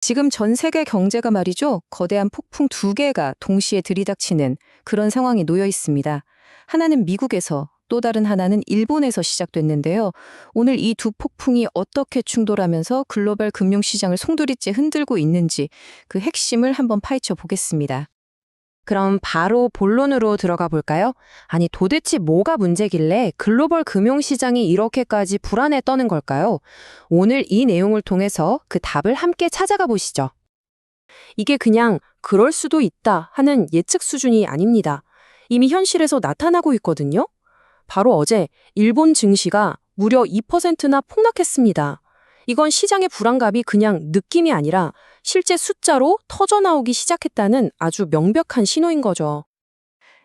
지금 전 세계 경제가 말이죠. 거대한 폭풍 두 개가 동시에 들이닥치는 그런 상황이 놓여 있습니다. 하나는 미국에서 또 다른 하나는 일본에서 시작됐는데요. 오늘 이 두 폭풍이 어떻게 충돌하면서 글로벌 금융시장을 송두리째 흔들고 있는지 그 핵심을 한번 파헤쳐 보겠습니다. 그럼 바로 본론으로 들어가 볼까요? 아니, 도대체 뭐가 문제길래 글로벌 금융시장이 이렇게까지 불안에 떠는 걸까요? 오늘 이 내용을 통해서 그 답을 함께 찾아가 보시죠. 이게 그냥 그럴 수도 있다 하는 예측 수준이 아닙니다. 이미 현실에서 나타나고 있거든요. 바로 어제 일본 증시가 무려 2%나 폭락했습니다. 이건 시장의 불안감이 그냥 느낌이 아니라 실제 숫자로 터져나오기 시작했다는 아주 명백한 신호인 거죠.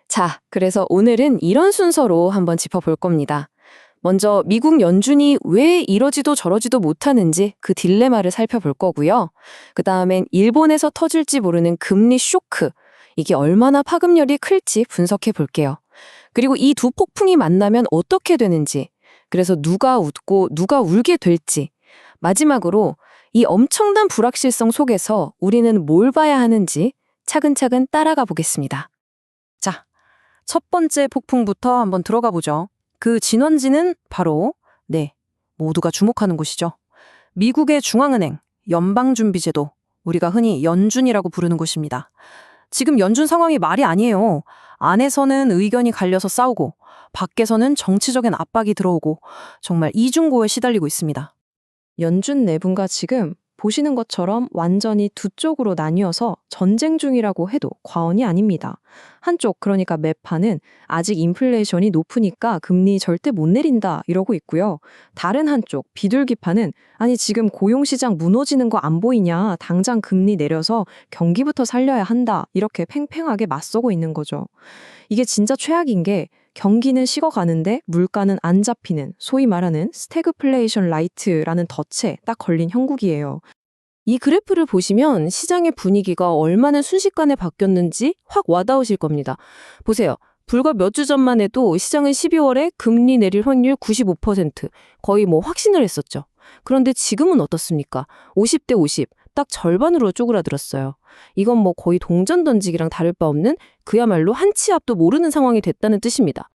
자, 그래서 오늘은 이런 순서로 한번 짚어볼 겁니다. 먼저 미국 연준이 왜 이러지도 저러지도 못하는지 그 딜레마를 살펴볼 거고요. 그 다음엔 일본에서 터질지 모르는 금리 쇼크, 이게 얼마나 파급력이 클지 분석해 볼게요. 그리고 이 두 폭풍이 만나면 어떻게 되는지, 그래서 누가 웃고 누가 울게 될지, 마지막으로 이 엄청난 불확실성 속에서 우리는 뭘 봐야 하는지 차근차근 따라가 보겠습니다. 자, 첫 번째 폭풍부터 한번 들어가 보죠. 그 진원지는 바로, 모두가 주목하는 곳이죠. 미국의 중앙은행, 연방준비제도, 우리가 흔히 연준이라고 부르는 곳입니다. 지금 연준 상황이 말이 아니에요. 안에서는 의견이 갈려서 싸우고, 밖에서는 정치적인 압박이 들어오고, 정말 이중고에 시달리고 있습니다. 연준 내부가 지금 보시는 것처럼 완전히 두 쪽으로 나뉘어서 전쟁 중이라고 해도 과언이 아닙니다. 한쪽, 그러니까 매파는 아직 인플레이션이 높으니까 금리 절대 못 내린다 이러고 있고요. 다른 한쪽, 비둘기파는 아니 지금 고용시장 무너지는 거 안 보이냐, 당장 금리 내려서 경기부터 살려야 한다 이렇게 팽팽하게 맞서고 있는 거죠. 이게 진짜 최악인 게 경기는 식어가는데 물가는 안 잡히는 소위 말하는 스태그플레이션 라이트라는 덫에 딱 걸린 형국이에요. 이 그래프를 보시면 시장의 분위기가 얼마나 순식간에 바뀌었는지 확 와닿으실 겁니다. 보세요. 불과 몇 주 전만 해도 시장은 12월에 금리 내릴 확률 95%, 거의 확신을 했었죠. 그런데 지금은 어떻습니까? 50대 50, 딱 절반으로 쪼그라들었어요. 이건 거의 동전 던지기랑 다를 바 없는 그야말로 한 치 앞도 모르는 상황이 됐다는 뜻입니다.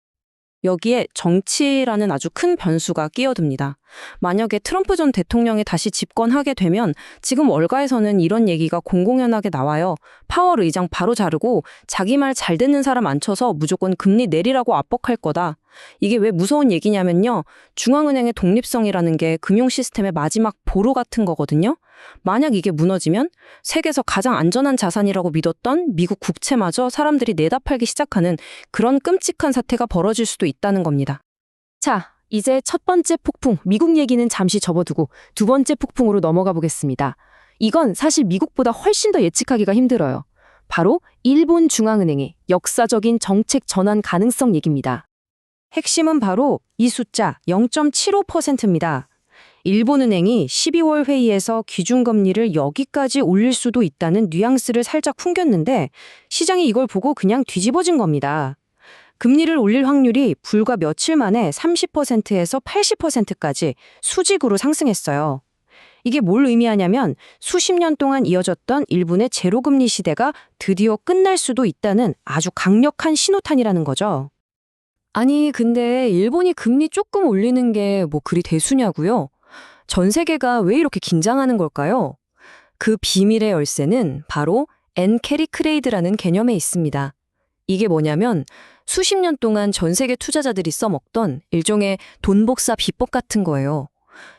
여기에 정치라는 아주 큰 변수가 끼어듭니다. 만약에 트럼프 전 대통령이 다시 집권하게 되면 지금 월가에서는 이런 얘기가 공공연하게 나와요. 파월 의장 바로 자르고 자기 말 잘 듣는 사람 앉혀서 무조건 금리 내리라고 압박할 거다. 이게 왜 무서운 얘기냐면요. 중앙은행의 독립성이라는 게 금융 시스템의 마지막 보루 같은 거거든요. 만약 이게 무너지면 세계에서 가장 안전한 자산이라고 믿었던 미국 국채마저 사람들이 내다 팔기 시작하는 그런 끔찍한 사태가 벌어질 수도 있다는 겁니다. 자, 이제 첫 번째 폭풍, 미국 얘기는 잠시 접어두고 두 번째 폭풍으로 넘어가 보겠습니다. 이건 사실 미국보다 훨씬 더 예측하기가 힘들어요. 바로 일본 중앙은행의 역사적인 정책 전환 가능성 얘기입니다. 핵심은 바로 이 숫자 0.75%입니다. 일본은행이 12월 회의에서 기준금리를 여기까지 올릴 수도 있다는 뉘앙스를 살짝 풍겼는데 시장이 이걸 보고 그냥 뒤집어진 겁니다. 금리를 올릴 확률이 불과 며칠 만에 30%에서 80%까지 수직으로 상승했어요. 이게 뭘 의미하냐면 수십 년 동안 이어졌던 일본의 제로금리 시대가 드디어 끝날 수도 있다는 아주 강력한 신호탄이라는 거죠. 아니, 근데 일본이 금리 조금 올리는 게 그리 대수냐고요? 전 세계가 왜 이렇게 긴장하는 걸까요? 그 비밀의 열쇠는 바로 엔캐리 크레이드라는 개념에 있습니다. 이게 뭐냐면 수십 년 동안 전 세계 투자자들이 써먹던 일종의 돈복사 비법 같은 거예요.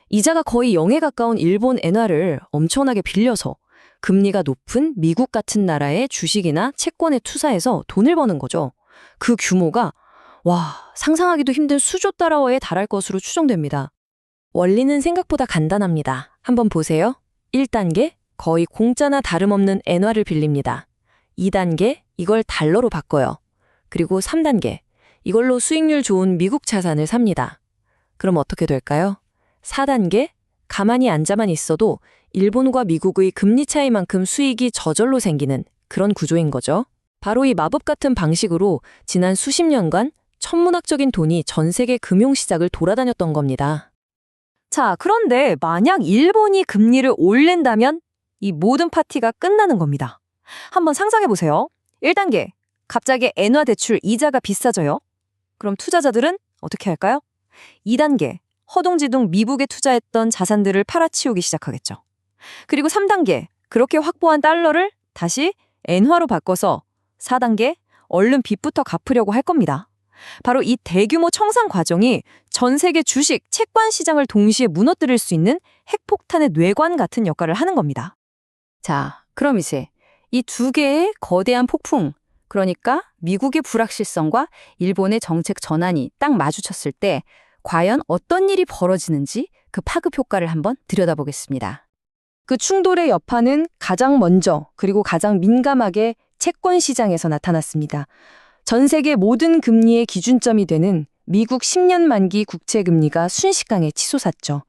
이자가 거의 0에 가까운 일본 엔화를 엄청나게 빌려서 금리가 높은 미국 같은 나라의 주식이나 채권에 투자해서 돈을 버는 거죠. 그 규모가 상상하기도 힘든 수조 달러에 달할 것으로 추정됩니다. 원리는 생각보다 간단합니다. 한번 보세요. 1단계, 거의 공짜나 다름없는 엔화를 빌립니다. 2단계, 이걸 달러로 바꿔요. 그리고 3단계, 이걸로 수익률 좋은 미국 자산을 삽니다. 그럼 어떻게 될까요? 4단계, 가만히 앉아만 있어도 일본과 미국의 금리 차이만큼 수익이 저절로 생기는 그런 구조인 거죠. 바로 이 마법 같은 방식으로 지난 수십 년간 천문학적인 돈이 전 세계 금융시장을 돌아다녔던 겁니다. 자, 그런데 만약 일본이 금리를 올린다면 이 모든 파티가 끝나는 겁니다. 한번 상상해 보세요. 1단계, 갑자기 엔화 대출 이자가 비싸져요. 그럼 투자자들은 어떻게 할까요? 2단계, 허둥지둥 미국에 투자했던 자산들을 팔아치우기 시작하겠죠. 그리고 3단계, 그렇게 확보한 달러를 다시 엔화로 바꿔서 4단계, 얼른 빚부터 갚으려고 할 겁니다. 바로 이 대규모 청산 과정이 전 세계 주식, 채권 시장을 동시에 무너뜨릴 수 있는 핵폭탄의 뇌관 같은 역할을 하는 겁니다. 자, 그럼 이제 이 두 개의 거대한 폭풍, 그러니까 미국의 불확실성과 일본의 정책 전환이 딱 마주쳤을 때 과연 어떤 일이 벌어지는지 그 파급 효과를 한번 들여다보겠습니다. 그 충돌의 여파는 가장 먼저 그리고 가장 민감하게 채권 시장에서 나타났습니다. 전 세계 모든 금리의 기준점이 되는 미국 10년 만기 국채 금리가 순식간에 치솟았죠.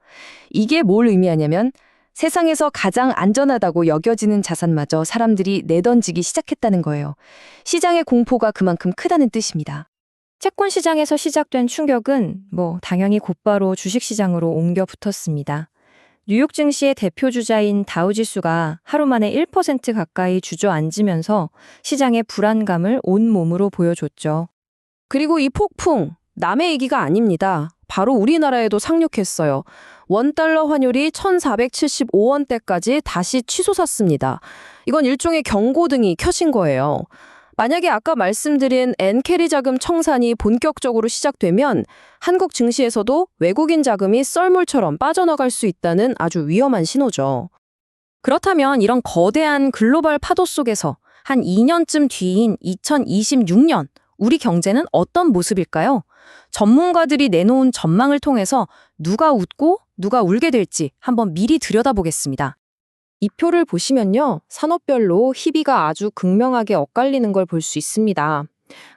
이게 뭘 의미하냐면 세상에서 가장 안전하다고 여겨지는 자산마저 사람들이 내던지기 시작했다는 거예요. 시장의 공포가 그만큼 크다는 뜻입니다. 채권 시장에서 시작된 충격은 당연히 곧바로 주식 시장으로 옮겨 붙었습니다. 뉴욕 증시의 대표 주자인 다우지수가 하루 만에 1% 가까이 주저앉으면서 시장의 불안감을 온몸으로 보여줬죠. 그리고 이 폭풍, 남의 얘기가 아닙니다. 바로 우리나라에도 상륙했어요. 원달러 환율이 1,475원대까지 다시 치솟았습니다. 이건 일종의 경고등이 켜진 거예요. 만약에 아까 말씀드린 엔캐리 자금 청산이 본격적으로 시작되면 한국 증시에서도 외국인 자금이 썰물처럼 빠져나갈 수 있다는 아주 위험한 신호죠. 그렇다면 이런 거대한 글로벌 파도 속에서 한 2년쯤 뒤인 2026년 우리 경제는 어떤 모습일까요? 전문가들이 내놓은 전망을 통해서 누가 웃고 누가 울게 될지 한번 미리 들여다보겠습니다. 이 표를 보시면요, 산업별로 희비가 아주 극명하게 엇갈리는 걸 볼 수 있습니다.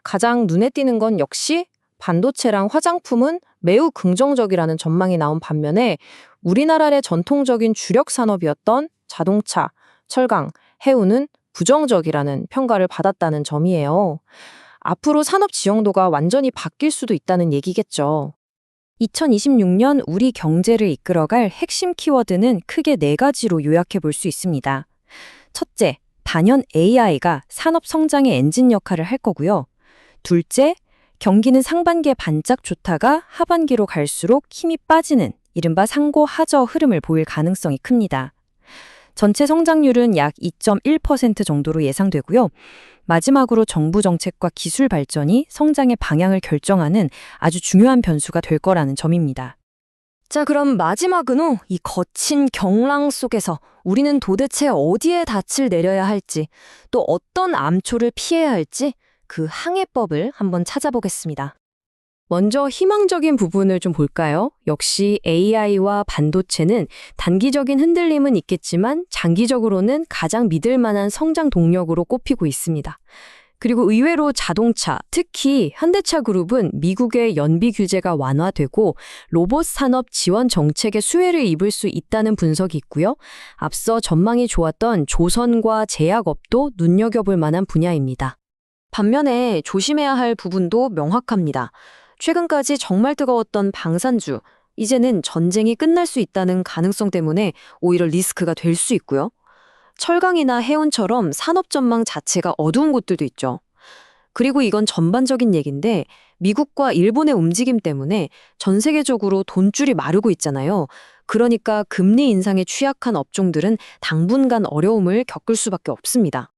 가장 눈에 띄는 건 역시 반도체랑 화장품은 매우 긍정적이라는 전망이 나온 반면에 우리나라의 전통적인 주력 산업이었던 자동차, 철강, 해운은 부정적이라는 평가를 받았다는 점이에요. 앞으로 산업 지형도가 완전히 바뀔 수도 있다는 얘기겠죠. 2026년 우리 경제를 이끌어갈 핵심 키워드는 크게 4가지로 요약해 볼 수 있습니다. 첫째, 단연 AI가 산업 성장의 엔진 역할을 할 거고요. 둘째, 경기는 상반기에 반짝 좋다가 하반기로 갈수록 힘이 빠지는 이른바 상고하저 흐름을 보일 가능성이 큽니다. 전체 성장률은 약 2.1% 정도로 예상되고요. 마지막으로 정부 정책과 기술 발전이 성장의 방향을 결정하는 아주 중요한 변수가 될 거라는 점입니다. 자, 그럼 마지막은 이 거친 경랑 속에서 우리는 도대체 어디에 닻을 내려야 할지, 또 어떤 암초를 피해야 할지 그 항해법을 한번 찾아보겠습니다. 먼저 희망적인 부분을 좀 볼까요? 역시 AI와 반도체는 단기적인 흔들림은 있겠지만 장기적으로는 가장 믿을 만한 성장 동력으로 꼽히고 있습니다. 그리고 의외로 자동차, 특히 현대차 그룹은 미국의 연비 규제가 완화되고 로봇 산업 지원 정책의 수혜를 입을 수 있다는 분석이 있고요. 앞서 전망이 좋았던 조선과 제약업도 눈여겨볼 만한 분야입니다. 반면에 조심해야 할 부분도 명확합니다. 최근까지 정말 뜨거웠던 방산주, 이제는 전쟁이 끝날 수 있다는 가능성 때문에 오히려 리스크가 될 수 있고요. 철강이나 해운처럼 산업 전망 자체가 어두운 곳들도 있죠. 그리고 이건 전반적인 얘기인데 미국과 일본의 움직임 때문에 전 세계적으로 돈줄이 마르고 있잖아요. 그러니까 금리 인상에 취약한 업종들은 당분간 어려움을 겪을 수밖에 없습니다.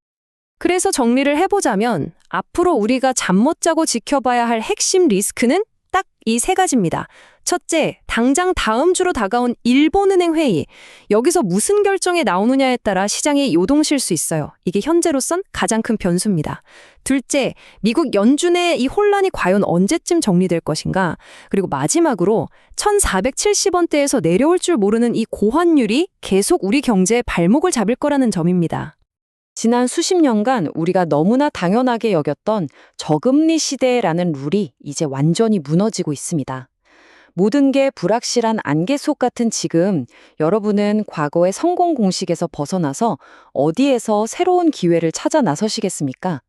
그래서 정리를 해보자면 앞으로 우리가 잠 못 자고 지켜봐야 할 핵심 리스크는 딱 이 3가지입니다. 첫째, 당장 다음 주로 다가온 일본은행 회의. 여기서 무슨 결정이 나오느냐에 따라 시장이 요동칠 수 있어요. 이게 현재로선 가장 큰 변수입니다. 둘째, 미국 연준의 이 혼란이 과연 언제쯤 정리될 것인가. 그리고 마지막으로 1,470원대에서 내려올 줄 모르는 이 고환율이 계속 우리 경제의 발목을 잡을 거라는 점입니다. 지난 수십 년간 우리가 너무나 당연하게 여겼던 저금리 시대라는 룰이 이제 완전히 무너지고 있습니다. 모든 게 불확실한 안개 속 같은 지금 여러분은 과거의 성공 공식에서 벗어나서 어디에서 새로운 기회를 찾아 나서시겠습니까?